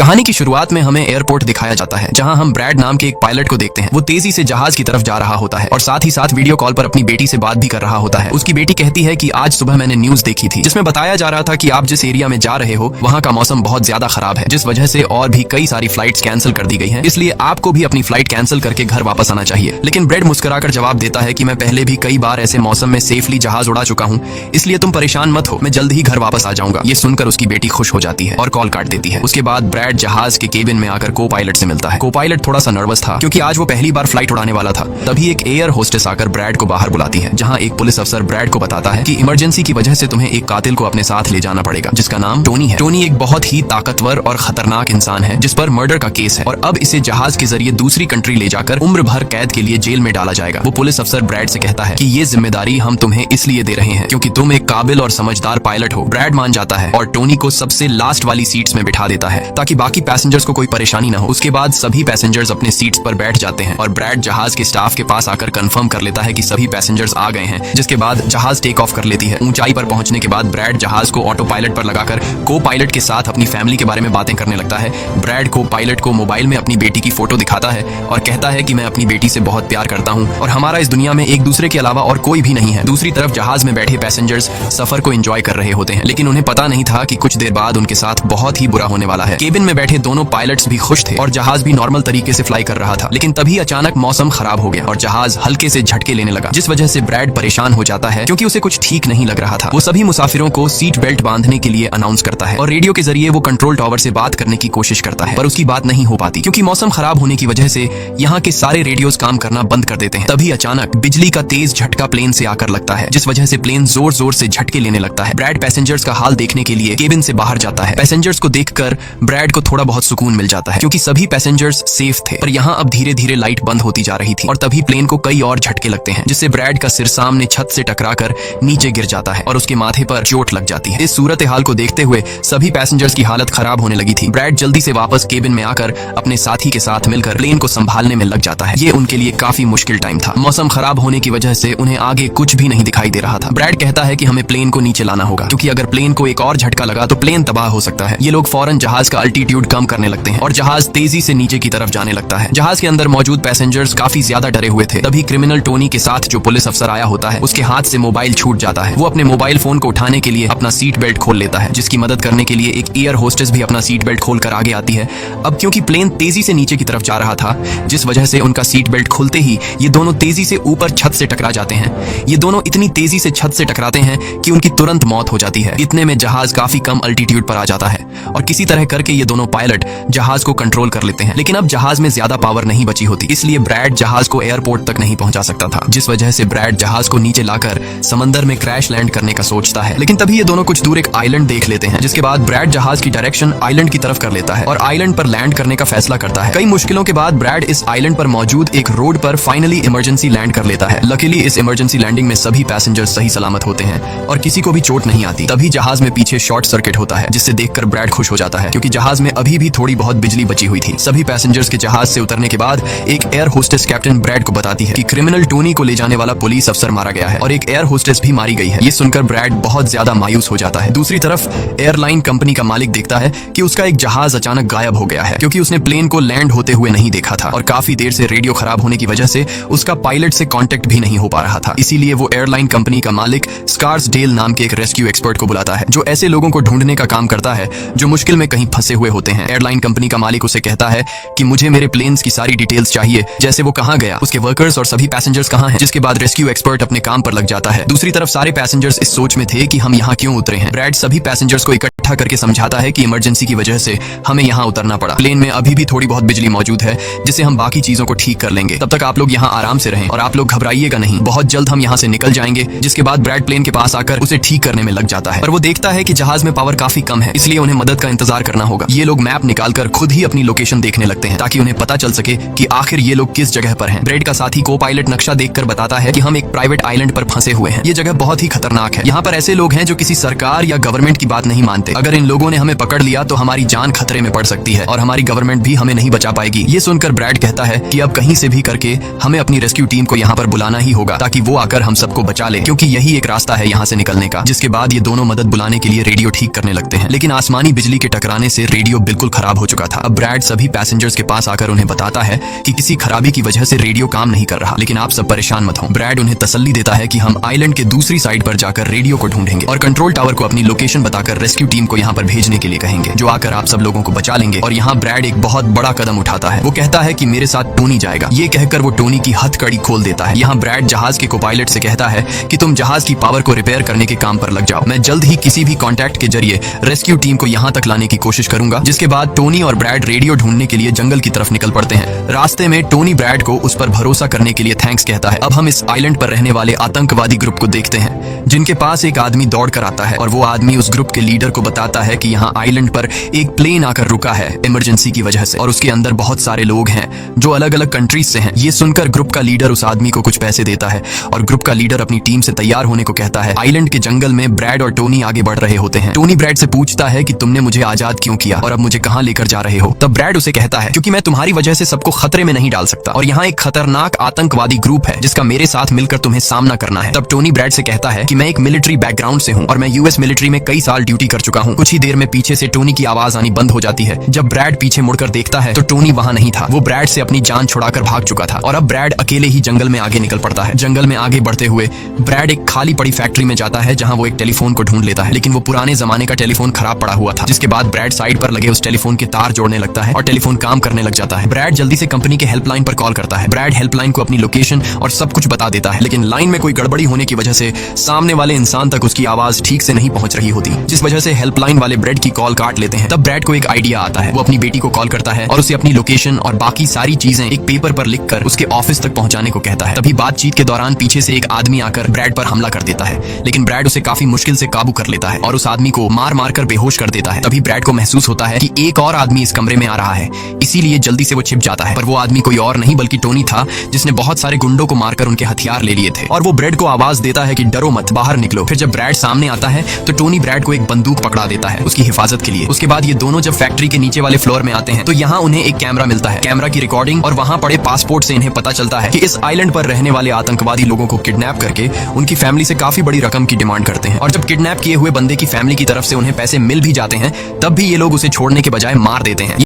कहानी की शुरुआत में हमें एयरपोर्ट दिखाया जाता है, जहां हम ब्रैड नाम के एक पायलट को देखते हैं। वो तेजी से जहाज की तरफ जा रहा होता है और साथ ही साथ वीडियो कॉल पर अपनी बेटी से बात भी कर रहा होता है। उसकी बेटी कहती है कि आज सुबह मैंने न्यूज देखी थी जिसमें बताया जा रहा था कि आप जिस एरिया में जा रहे हो वहां का मौसम बहुत ज्यादा खराब है, जिस वजह से और भी कई सारी फ्लाइट्स कैंसिल कर दी गई हैं, इसलिए आपको भी अपनी फ्लाइट कैंसिल करके घर वापस आना चाहिए। लेकिन ब्रैड मुस्कुराकर जवाब देता है कि मैं पहले भी कई बार ऐसे मौसम में सेफली जहाज उड़ा चुका हूँ, इसलिए तुम परेशान मत हो, मैं जल्द ही घर वापस आ जाऊंगा। ये सुनकर उसकी बेटी खुश हो जाती है और कॉल काट देती है। उसके बाद ब्रैड जहाज के केबिन में आकर को पायलट से मिलता है। को पायलट थोड़ा सा नर्वस था क्योंकि आज वो पहली बार फ्लाइट उड़ाने वाला था। तभी एक एयर होस्टेस आकर ब्रैड को बाहर बुलाती है, जहां एक पुलिस अफसर ब्रैड को बताता है कि इमरजेंसी की वजह से तुम्हें एक कातिल को अपने साथ ले जाना पड़ेगा, जिसका नाम टोनी है। टोनी एक बहुत ही ताकतवर और खतरनाक इंसान है जिस पर मर्डर का केस है और अब इसे जहाज के जरिए दूसरी कंट्री ले जाकर उम्र भर कैद के लिए जेल में डाला जाएगा। वो पुलिस अफसर ब्रैड से कहता है कि ये जिम्मेदारी हम तुम्हें इसलिए दे रहे हैं क्योंकि तुम एक काबिल और समझदार पायलट हो। ब्रैड मान जाता है और टोनी को सबसे लास्ट वाली सीट्स में बिठा देता है ताकि बाकी पैसेंजर्स को कोई परेशानी न हो। उसके बाद सभी पैसेंजर्स अपने सीट्स पर बैठ जाते हैं और ब्रैड जहाज के स्टाफ के पास आकर कंफर्म कर लेता है कि सभी पैसेंजर्स आ गए हैं, जिसके बाद जहाज टेक ऑफ कर लेती है। ऊंचाई पर पहुंचने के बाद ब्रैड जहाज को ऑटो पायलट पर लगाकर को पायलट के साथ अपनी फैमिली के बारे में बातें करने लगता है। ब्रैड को पायलट को मोबाइल में अपनी बेटी की फोटो दिखाता है और कहता है कि मैं अपनी बेटी से बहुत प्यार करता हूं और हमारा इस दुनिया में एक दूसरे के अलावा और कोई भी नहीं है। दूसरी तरफ जहाज में बैठे पैसेंजर्स सफर को एंजॉय कर रहे होते हैं, लेकिन उन्हें पता नहीं था कि कुछ देर बाद उनके साथ बहुत ही बुरा होने वाला है। केबिन में बैठे दोनों पायलट्स भी खुश थे और जहाज भी नॉर्मल तरीके से फ्लाई कर रहा था, लेकिन तभी अचानक मौसम खराब हो गया और जहाज हल्के से झटके लेने लगा, जिस वजह से ब्रैड परेशान हो जाता है क्योंकि उसे कुछ ठीक नहीं लग रहा था। वो सभी मुसाफिरों को सीट बेल्ट बांधने के लिए अनाउंस करता है और रेडियो के जरिए वो कंट्रोल टावर से बात करने की कोशिश करता है, पर उसकी बात नहीं हो पाती क्योंकि मौसम खराब होने की वजह से यहाँ के सारे रेडियोस काम करना बंद कर देते हैं। तभी अचानक बिजली का तेज झटका प्लेन से आकर लगता है, जिस वजह से प्लेन जोर जोर से झटके लेने लगता है। ब्रैड पैसेंजर्स का हाल देखने के लिए केबिन से बाहर जाता है। पैसेंजर्स को देखकर ब्रैड को थोड़ा बहुत सुकून मिल जाता है क्योंकि सभी पैसेंजर्स सेफ थे, पर यहाँ अब धीरे धीरे लाइट बंद होती जा रही थी और तभी प्लेन को कई और झटके लगते हैं, जिससे ब्रैड का सिर सामने छत से टकराकर नीचे गिर जाता है और उसके माथे पर चोट लग जाती है। इस सूरत हाल को देखते हुए सभी पैसेंजर्स की हालत खराब होने लगी थी। ब्रैड जल्दी से वापस केबिन में आकर अपने साथी के साथ मिलकर प्लेन को संभालने में लग जाता है। ये उनके लिए काफी मुश्किल टाइम था। मौसम खराब होने की वजह से उन्हें आगे कुछ भी नहीं दिखाई दे रहा था। ब्रैड कहता है कि हमें प्लेन को नीचे लाना होगा क्योंकि अगर प्लेन को एक और झटका लगा तो प्लेन तबाह हो सकता है। ये लोग फौरन जहाज का अल्टीट्यूड कम करने लगते हैं और जहाज तेजी से नीचे की तरफ जाने लगता है। जहाज के अंदर मौजूद पैसेंजर्स काफी ज्यादा डरे हुए थे। तभी क्रिमिनल टोनी के साथ जो पुलिस अफसर आया होता है उसके हाथ से मोबाइल छूट जाता है। वो अपने मोबाइल फोन को उठाने के लिए अपना सीट बेल्ट खोल लेता है, जिसकी मदद करने के लिए एक एयर होस्टेस भी अपना सीट बेल्ट खोलकर आगे आती है। अब क्योंकि प्लेन तेजी से नीचे की तरफ जा रहा था, जिस वजह से उनका सीट बेल्ट खुलते ही ये दोनों तेजी से ऊपर छत से टकरा जाते हैं। ये दोनों इतनी तेजी से छत से टकराते हैं कि उनकी तुरंत मौत हो जाती है। इतने में जहाज काफी कम अल्टीट्यूड पर आ जाता है और किसी तरह करके ये दोनों पायलट जहाज को कंट्रोल कर लेते हैं, लेकिन अब जहाज में ज्यादा पावर नहीं बची होती, इसलिए ब्रैड जहाज को एयरपोर्ट तक नहीं पहुंचा सकता था, जिस वजह से ब्रैड जहाज को नीचे लाकर समंदर में क्रैश लैंड करने का सोचता है। लेकिन तभी ये दोनों कुछ दूर एक आइलैंड देख लेते हैं, जिसके बाद ब्रैड जहाज की डायरेक्शन आइलैंड की तरफ कर लेता है और आइलैंड पर लैंड करने का फैसला करता है। कई मुश्किलों के बाद ब्रैड इस आइलैंड पर मौजूद एक रोड पर फाइनली इमरजेंसी लैंड कर लेता है। लकीली इस इमरजेंसी लैंडिंग में सभी पैसेंजर्स सही सलामत होते हैं और किसी को भी चोट नहीं आती। तभी जहाज में पीछे शॉर्ट सर्किट होता है, जिससे देखकर ब्रैड खुश हो जाता है क्योंकि जहाज में अभी भी थोड़ी बहुत बिजली बची हुई थी। सभी पैसेंजर्स के जहाज से उतरने के बाद एक एयर होस्टेस कैप्टन ब्रैड को बताती है कि क्रिमिनल टोनी को ले जाने वाला पुलिस अफसर मारा गया है और एक एयर होस्टेस भी मारी गई है। ये सुनकर ब्रैड बहुत ज्यादा मायूस हो जाता है। दूसरी तरफ एयरलाइन कंपनी का मालिक देखता है कि उसका एक जहाज अचानक गायब हो गया है क्योंकि उसने प्लेन को लैंड होते हुए नहीं देखा था और काफी देर से रेडियो खराब होने की वजह से उसका पायलट से कांटेक्ट भी नहीं हो पा रहा था। इसीलिए वो एयरलाइन कंपनी का मालिक स्कार्सडेल नाम के एक रेस्क्यू एक्सपर्ट को बुलाता है, जो ऐसे लोगों को ढूंढने का काम करता है जो मुश्किल में कहीं फंसे हुए होते हैं। एयरलाइन कंपनी का मालिक उसे कहता है कि मुझे मेरे प्लेन्स की सारी डिटेल्स चाहिए, जैसे वो कहाँ गया, उसके वर्कर्स और सभी पैसेंजर्स कहाँ हैं। जिसके बाद रेस्क्यू एक्सपर्ट अपने काम पर लग जाता है। दूसरी तरफ सारे पैसेंजर्स इस सोच में थे कि हम यहाँ क्यों उतरे हैं। ब्रैड सभी पैसेंजर्स को इकट्ठा करके समझाता है कि इमरजेंसी की वजह से हमें यहाँ उतरना पड़ा। प्लेन में अभी भी थोड़ी बहुत बिजली मौजूद है, जिससे हम बाकी चीजों को ठीक कर लेंगे। तब तक आप लोग यहाँ आराम से रहें और आप लोग घबराइएगा नहीं, बहुत जल्द हम यहाँ से निकल जाएंगे। जिसके बाद ब्रैड प्लेन के पास आकर उसे ठीक करने में लग जाता है, पर वो देखता है कि जहाज में पावर काफी कम है, इसलिए उन्हें मदद का इंतजार करना होगा। ये लोग मैप निकालकर खुद ही अपनी लोकेशन देखने लगते हैं ताकि उन्हें पता चल सके कि आखिर ये लोग किस जगह पर हैं। ब्रैड का साथी को पायलट नक्शा देखकर बताता है कि हम एक प्राइवेट आइलैंड पर फंसे हुए हैं। ये जगह बहुत ही खतरनाक है। यहाँ पर ऐसे लोग हैं जो किसी सरकार या गवर्नमेंट की बात नहीं मानते। अगर इन लोगों ने हमें पकड़ लिया तो हमारी जान खतरे में पड़ सकती है और हमारी गवर्नमेंट भी हमें नहीं बचा पाएगी। ये सुनकर ब्रैड कहता है कि अब कहीं से भी करके हमें अपनी रेस्क्यू टीम को यहाँ पर बुलाना ही होगा ताकि वो आकर हम सबको बचा ले, क्योंकि यही एक रास्ता है यहाँ से निकलने का। जिसके बाद ये दोनों मदद बुलाने के लिए रेडियो ठीक करने लगते हैं, लेकिन आसमानी बिजली के टकराने से रेडियो बिल्कुल खराब हो चुका था। अब ब्रैड सभी पैसेंजर्स के पास आकर उन्हें बताता है कि किसी खराबी की वजह से रेडियो काम नहीं कर रहा, लेकिन आप सब परेशान मत हो। ब्रैड उन्हें तसल्ली देता है कि हम आइलैंड के दूसरी साइड पर जाकर रेडियो को ढूंढेंगे और कंट्रोल टावर को अपनी लोकेशन बताकर रेस्क्यू टीम को यहाँ पर भेजने के लिए कहेंगे, जो आकर आप सब लोगों को बचा लेंगे। और यहाँ ब्रैड एक बहुत बड़ा कदम उठाता है। वो कहता है कि मेरे साथ टोनी जाएगा। ये कहकर वो टोनी की हथकड़ी खोल देता है। यहाँ ब्रैड जहाज के कोपायलट से कहता है कि तुम जहाज की पावर को रिपेयर करने के काम पर लग जाओ, मैं जल्द ही किसी भी कॉन्टैक्ट के जरिए रेस्क्यू टीम को यहाँ तक लाने की कोशिश करूंगा। जिसके बाद टोनी और ब्रैड रेडियो ढूंढने के लिए जंगल की तरफ निकल पड़ते हैं। रास्ते में टोनी ब्रैड को उस पर भरोसा करने के लिए थैंक्स कहता है। अब हम इस आइलैंड पर रहने वाले आतंकवादी ग्रुप को देखते हैं, जिनके पास एक आदमी दौड़ कर आता है और वो आदमी उस ग्रुप के लीडर को बताता है कि यहाँ आइलैंड पर एक प्लेन आकर रुका है इमरजेंसी की वजह से और उसके अंदर बहुत सारे लोग हैं जो अलग अलग कंट्रीज से हैं। ये सुनकर ग्रुप का लीडर उस आदमी को कुछ पैसे देता है और ग्रुप का लीडर अपनी टीम से तैयार होने को कहता है। आइलैंड के जंगल में ब्रैड और टोनी आगे बढ़ रहे होते हैं। टोनी ब्रैड से पूछता है कि तुमने मुझे आजाद क्यों किया और अब मुझे कहां लेकर जा रहे हो। तब ब्रैड उसे कहता है क्योंकि मैं तुम्हारी वजह से सबको खतरे में नहीं डाल सकता और यहाँ एक खतरनाक आतंकवादी ग्रुप है जिसका मेरे साथ मिलकर तुम्हें सामना करना है। तब टोनी ब्रैड से कहता है कि मैं एक मिलिट्री बैकग्राउंड से हूँ और मैं यूएस मिलिट्री में कई साल ड्यूटी कर चुका हूँ। कुछ ही देर में पीछे से टोनी की आवाज आनी बंद हो जाती है। जब ब्रैड पीछे मुड़कर देखता है तो टोनी वहां नहीं था। वो ब्रैड से अपनी जान छुड़ाकर भाग चुका था और अब ब्रैड अकेले ही जंगल में आगे निकल पड़ता है। जंगल में आगे बढ़ते हुए ब्रैड एक खाली पड़ी फैक्ट्री में जाता है जहां वो एक टेलीफोन को ढूंढ लेता है, लेकिन वो पुराने जमाने का टेलीफोन खराब पड़ा हुआ था। जिसके बाद ब्रैड साइड पर लगे उस टेलीफोन के तार जोड़ने लगता है और टेलीफोन काम करने लग जाता है। ब्रैड जल्दी से कंपनी के हेल्पलाइन पर कॉल करता है। ब्रैड हेल्पलाइन को अपनी लोकेशन और सब कुछ बता देता है, लेकिन लाइन में कोई गड़बड़ी होने की वजह से सामने वाले इंसान तक उसकी आवाज ठीक से नहीं पहुंच रही होती, जिस वजह से हेल्पलाइन वाले ब्रैड की कॉल काट लेते हैं। तब ब्रैड को एक आइडिया आता है। वो अपनी बेटी को कॉल करता है और उसे अपनी लोकेशन और बाकी सारी चीजें एक पेपर पर लिखकर उसके ऑफिस तक पहुंचाने को कहता है। तभी बातचीत के दौरान पीछे से एक आदमी आकर ब्रैड पर हमला कर देता है, लेकिन ब्रैड उसे काफी मुश्किल से काबू कर लेता है और उस आदमी को मार मार कर बेहोश कर देता है। तभी ब्रैड को महसूस होता है कि एक और आदमी इस कमरे में आ रहा है, इसीलिए जल्दी से वो छिप जाता है। पर वो आदमी कोई और नहीं बल्कि टोनी था, जिसने बहुत सारे गुंडों को मारकर उनके हथियार ले लिए थे। और वो ब्रैड को आवाज देता है कि डरो मत, बाहर निकलो। फिर जब ब्रैड सामने आता है तो टोनी ब्रैड को एक बंदूक पकड़ा देता है उसकी हिफाजत के लिए। उसके बाद ये दोनों जब फैक्ट्री के नीचे वाले फ्लोर में आते हैं तो यहाँ उन्हें एक कैमरा मिलता है। कैमरा की रिकॉर्डिंग और वहाँ पड़े पासपोर्ट से इन्हें पता चलता है कि इस आइलैंड पर रहने वाले आतंकवादी लोगों को किडनैप करके उनकी फैमिली से काफी बड़ी रकम की डिमांड करते हैं। और जब किडनैप किए हुए बंदे की फैमिली की तरफ से उन्हें पैसे मिल भी जाते हैं तब भी ये लोग उसे छोड़ने के बजाय मार देते हैं।